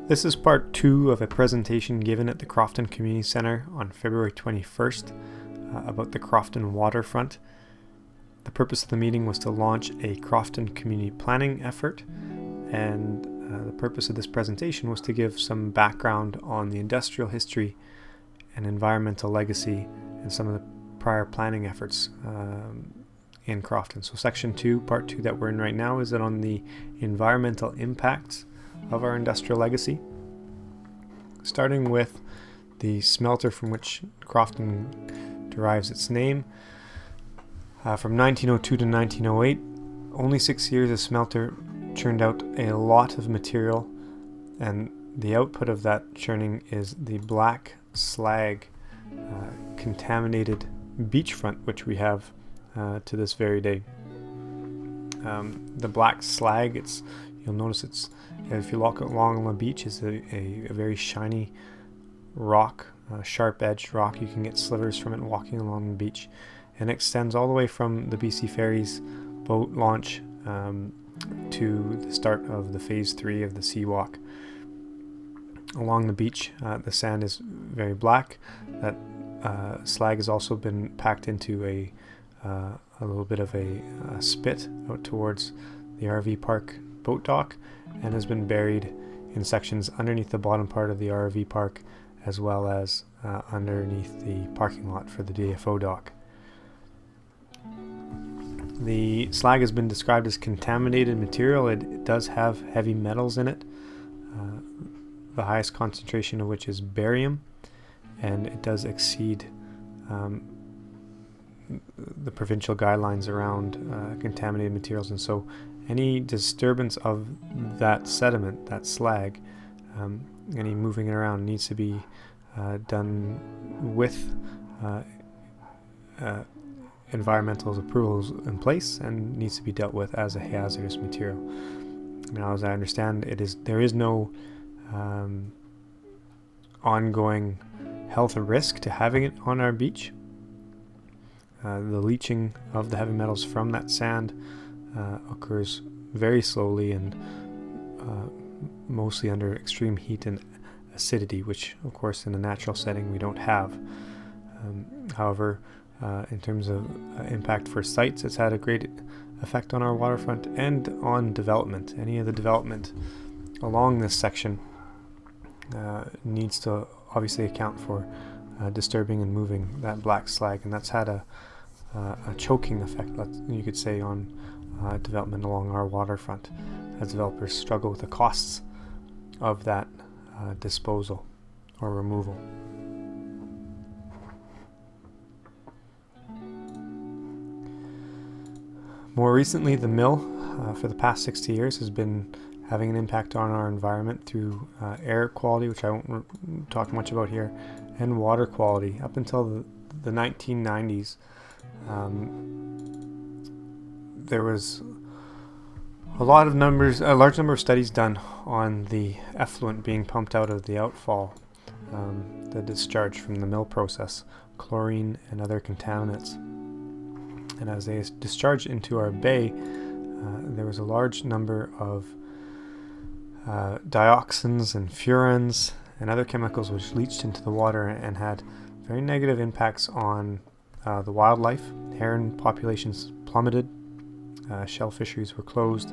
This is part 2 of a presentation given at the Crofton Community Centre on February 21st about the Crofton Waterfront. The purpose of the meeting was to launch a Crofton community planning effort, and the purpose of this presentation was to give some background on the industrial history and environmental legacy and some of the prior planning efforts in Crofton. So section 2, part 2 that we're in right now, is on the environmental impacts of our industrial legacy, starting with the smelter from which Crofton derives its name. From 1902 to 1908, only 6 years, the smelter churned out a lot of material, and the output of that churning is the black slag contaminated beachfront, which we have to this very day. The black slag, you'll notice it's, if you walk along on the beach, is a very shiny rock, sharp-edged rock. You can get slivers from it walking along the beach, and it extends all the way from the BC Ferries boat launch to the start of the phase 3 of the Seawalk. Along the beach, the sand is very black. That slag has also been packed into a little bit of a spit out towards the RV park boat dock, and has been buried in sections underneath the bottom part of the RV park, as well as underneath the parking lot for the DFO dock. The slag has been described as contaminated material. It does have heavy metals in it, the highest concentration of which is barium, and it does exceed the provincial guidelines around contaminated materials, and so any disturbance of that sediment, that slag, any moving it around needs to be done with environmental approvals in place, and needs to be dealt with as a hazardous material. Now, as I understand, there is no ongoing health risk to having it on our beach. The leaching of the heavy metals from that sand occurs very slowly and mostly under extreme heat and acidity, which of course in a natural setting we don't have. However, in terms of impact for sites, it's had a great effect on our waterfront and on development. Any of the development along this section needs to obviously account for disturbing and moving that black slag, and that's had a choking effect, you could say, on development along our waterfront, as developers struggle with the costs of that disposal or removal. More recently, the mill, for the past 60 years, has been having an impact on our environment through air quality, which I won't talk much about here, and water quality. Up until the 1990s, there was a large number of studies done on the effluent being pumped out of the outfall, the discharge from the mill process, chlorine and other contaminants. And as they discharged into our bay, there was a large number of dioxins and furans and other chemicals which leached into the water and had very negative impacts on the wildlife. Heron populations plummeted, shell fisheries were closed,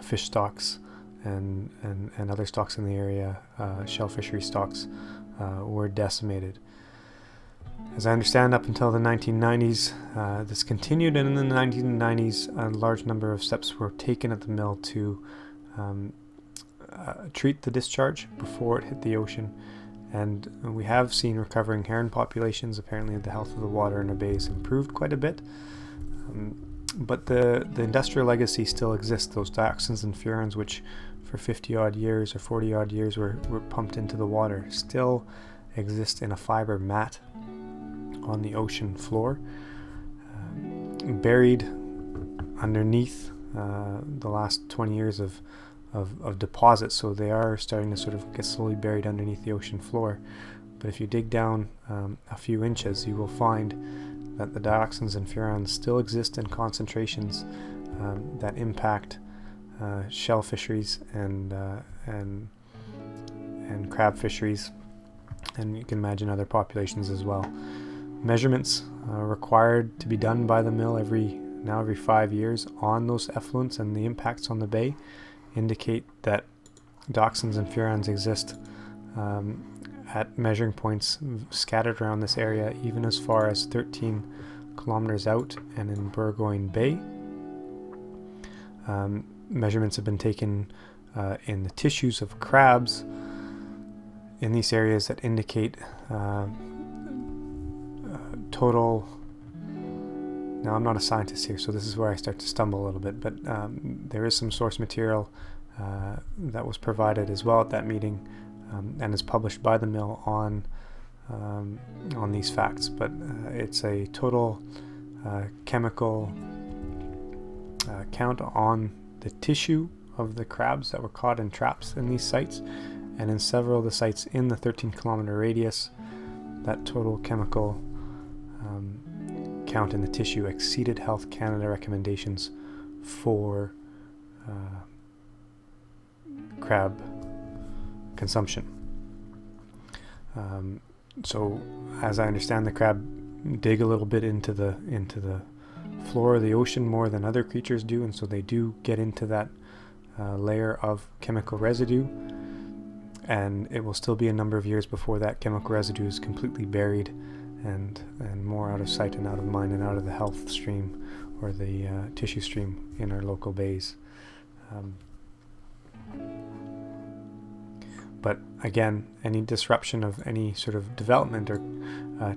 fish stocks and other stocks in the area, shell fishery stocks, were decimated. As I understand, up until the 1990s, this continued, and in the 1990s, a large number of steps were taken at the mill to treat the discharge before it hit the ocean. And we have seen recovering heron populations. Apparently the health of the water in our bays improved quite a bit. But the industrial legacy still exists. Those dioxins and furans, which for 50 odd years or 40 odd years were pumped into the water, still exist in a fiber mat on the ocean floor, buried underneath the last 20 years of deposits. So they are starting to sort of get slowly buried underneath the ocean floor. But if you dig down a few inches, you will find that the dioxins and furans still exist in concentrations that impact shell fisheries and crab fisheries, and you can imagine other populations as well. Measurements required to be done by the mill every 5 years on those effluents and the impacts on the bay indicate that dioxins and furans exist at measuring points scattered around this area, even as far as 13 kilometers out and in Burgoyne Bay. Measurements have been taken in the tissues of crabs in these areas that indicate total. Now, I'm not a scientist here, so this is where I start to stumble a little bit, but there is some source material that was provided as well at that meeting and is published by the mill on these facts. But it's a total chemical count on the tissue of the crabs that were caught in traps in these sites, and in several of the sites in the 13-kilometer radius, that total chemical count in the tissue exceeded Health Canada recommendations for crab consumption. So, as I understand, the crab dig a little bit into the floor of the ocean more than other creatures do, and so they do get into that layer of chemical residue, and it will still be a number of years before that chemical residue is completely buried and more out of sight and out of mind and out of the health stream or the tissue stream in our local bays. But again, any disruption of any sort of development or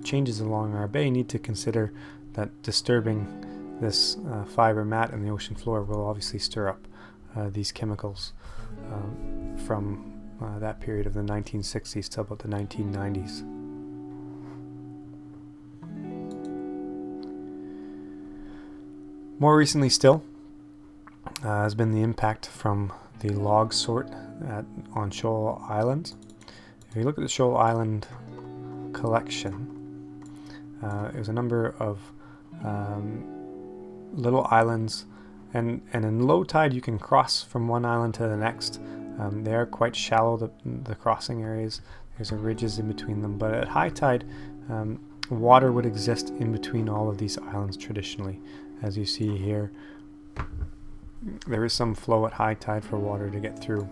changes along our bay need to consider that disturbing this fiber mat in the ocean floor will obviously stir up these chemicals from that period of the 1960s to about the 1990s. More recently still has been the impact from the log sort on Shoal Island. If you look at the Shoal Island collection, it was a number of little islands, and in low tide you can cross from one island to the next. They are quite shallow, the crossing areas. There's ridges in between them, but at high tide water would exist in between all of these islands traditionally. As you see here, there is some flow at high tide for water to get through.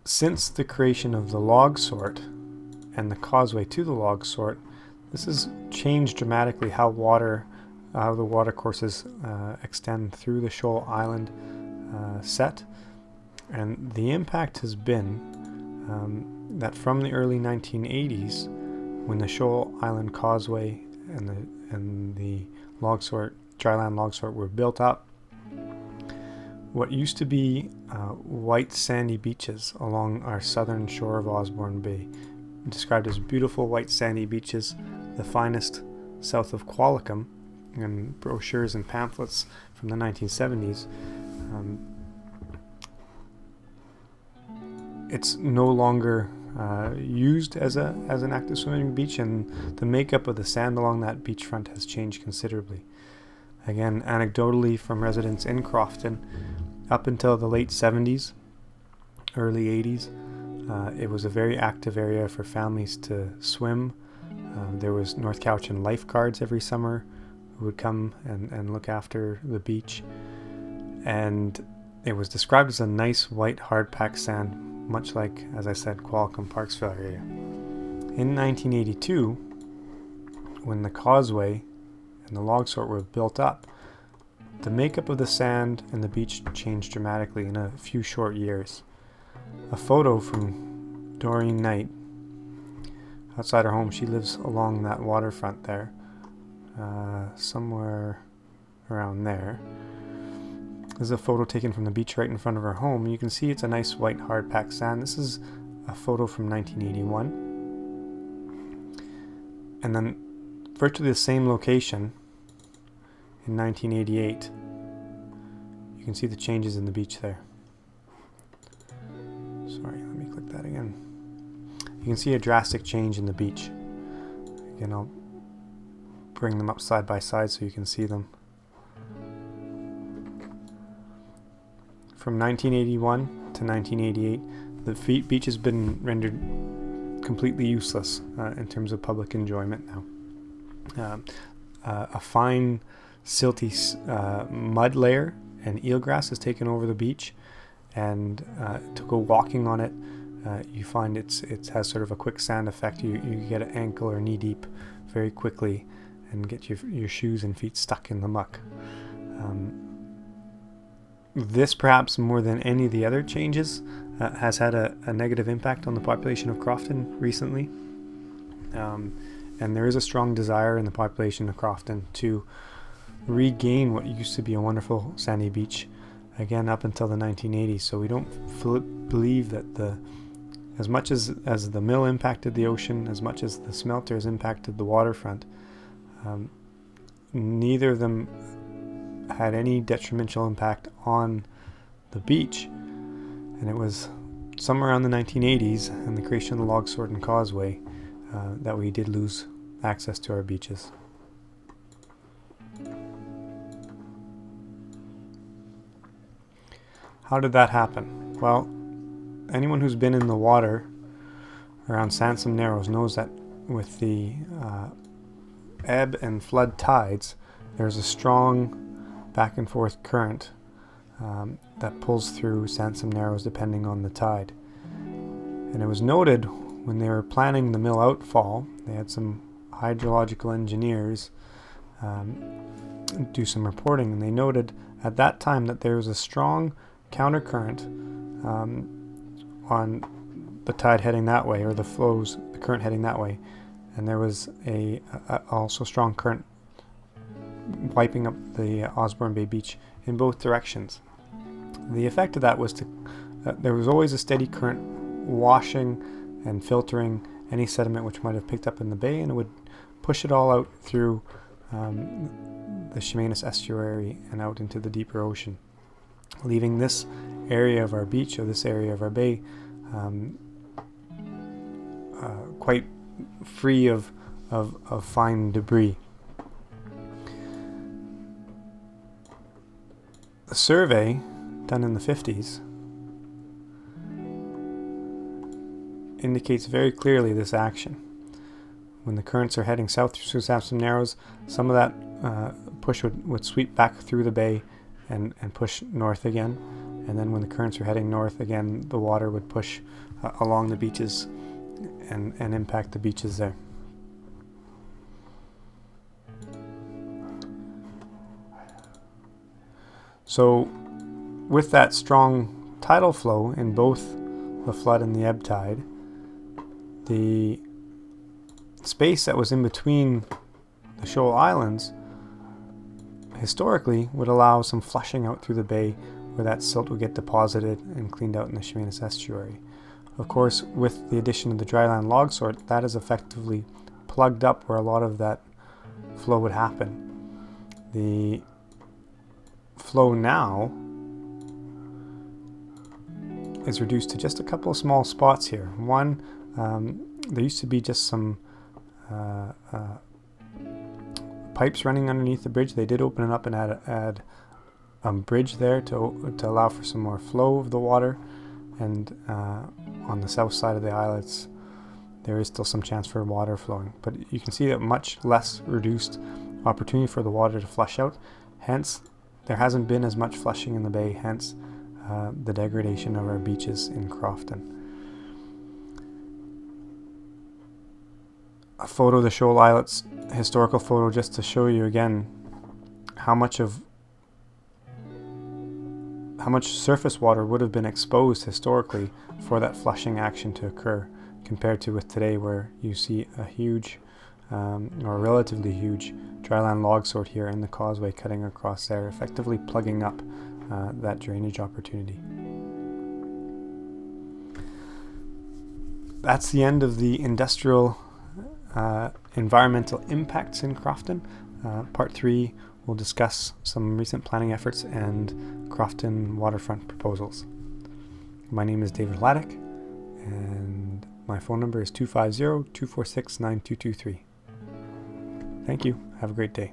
Since the creation of the log sort and the causeway to the log sort, this has changed dramatically how the water courses extend through the Shoal Island set, and the impact has been that from the early 1980s, when the Shoal Island causeway and the log sort, dryland log sort, were built up, what used to be white sandy beaches along our southern shore of Osborne Bay, described as beautiful white sandy beaches, the finest south of Qualicum, and brochures and pamphlets from the 1970s, it's no longer used as an active swimming beach, and the makeup of the sand along that beachfront has changed considerably. Again, anecdotally from residents in Crofton, up until the late 70s, early 80s, it was a very active area for families to swim. There was North Cowichan lifeguards every summer who would come and look after the beach, and it was described as a nice white hard-packed sand, much like, as I said, Qualicum Parksville area. In 1982, when the causeway and the log sort were built up, the makeup of the sand and the beach changed dramatically in a few short years. A photo from Doreen Knight outside her home, she lives along that waterfront there, somewhere around there. This is a photo taken from the beach right in front of her home. You can see it's a nice white hard-packed sand. This is a photo from 1981. And then virtually the same location in 1988. You can see the changes in the beach there. Sorry, let me click that again. You can see a drastic change in the beach. Again, I'll bring them up side by side so you can see them. from 1981 to 1988, the beach has been rendered completely useless in terms of public enjoyment now. A fine silty mud layer and eelgrass has taken over the beach, and to go walking on it, you find it has sort of a quicksand effect. You get an ankle or knee deep very quickly and get your shoes and feet stuck in the muck. This, perhaps more than any of the other changes, has had a negative impact on the population of Crofton recently. And there is a strong desire in the population of Crofton to regain what used to be a wonderful sandy beach again up until the 1980s. So we don't believe that as much as the mill impacted the ocean, as much as the smelters impacted the waterfront, neither of them had any detrimental impact on the beach. And it was somewhere around the 1980s and the creation of the Log Sword and Causeway that we did lose access to our beaches. How did that happen? Well, anyone who's been in the water around Sansom Narrows knows that with the ebb and flood tides, there's a strong back and forth current that pulls through Sansom Narrows depending on the tide. And it was noted when they were planning the mill outfall, they had some hydrological engineers do some reporting, and they noted at that time that there was a strong countercurrent on the tide heading that way, or the current heading that way, and there was a also strong current wiping up the Osborne Bay Beach in both directions. The effect of that was there was always a steady current washing and filtering any sediment which might have picked up in the bay, and it would push it all out through the Chemainus estuary and out into the deeper ocean, leaving this area of our beach, or this area of our bay, quite free of fine debris. A survey done in the 50s indicates very clearly this action. When the currents are heading south through Sansom Narrows, some of that push would sweep back through the bay and push north again. And then when the currents are heading north again, the water would push along the beaches and impact the beaches there. So with that strong tidal flow in both the flood and the ebb tide, the space that was in between the shoal islands historically would allow some flushing out through the bay where that silt would get deposited and cleaned out in the Chemainus estuary. Of course, with the addition of the dryland log sort, that is effectively plugged up where a lot of that flow would happen. The flow now is reduced to just a couple of small spots here. One, there used to be just some pipes running underneath the bridge. They did open it up and add a bridge there to allow for some more flow of the water. And on the south side of the islets, there is still some chance for water flowing. But you can see that much less reduced opportunity for the water to flush out. Hence, there hasn't been as much flushing in the bay. Hence, the degradation of our beaches in Crofton. A photo of the shoal islets, historical photo, just to show you again how much surface water would have been exposed historically for that flushing action to occur, compared to with today, where you see a huge or relatively huge dryland log sort here in the causeway cutting across there, effectively plugging up that drainage opportunity. That's the end of the industrial environmental impacts in Crofton. Part 3 will discuss some recent planning efforts and Crofton waterfront proposals. My name is David Laddick, and my phone number is 250-246-9223. Thank you. Have a great day.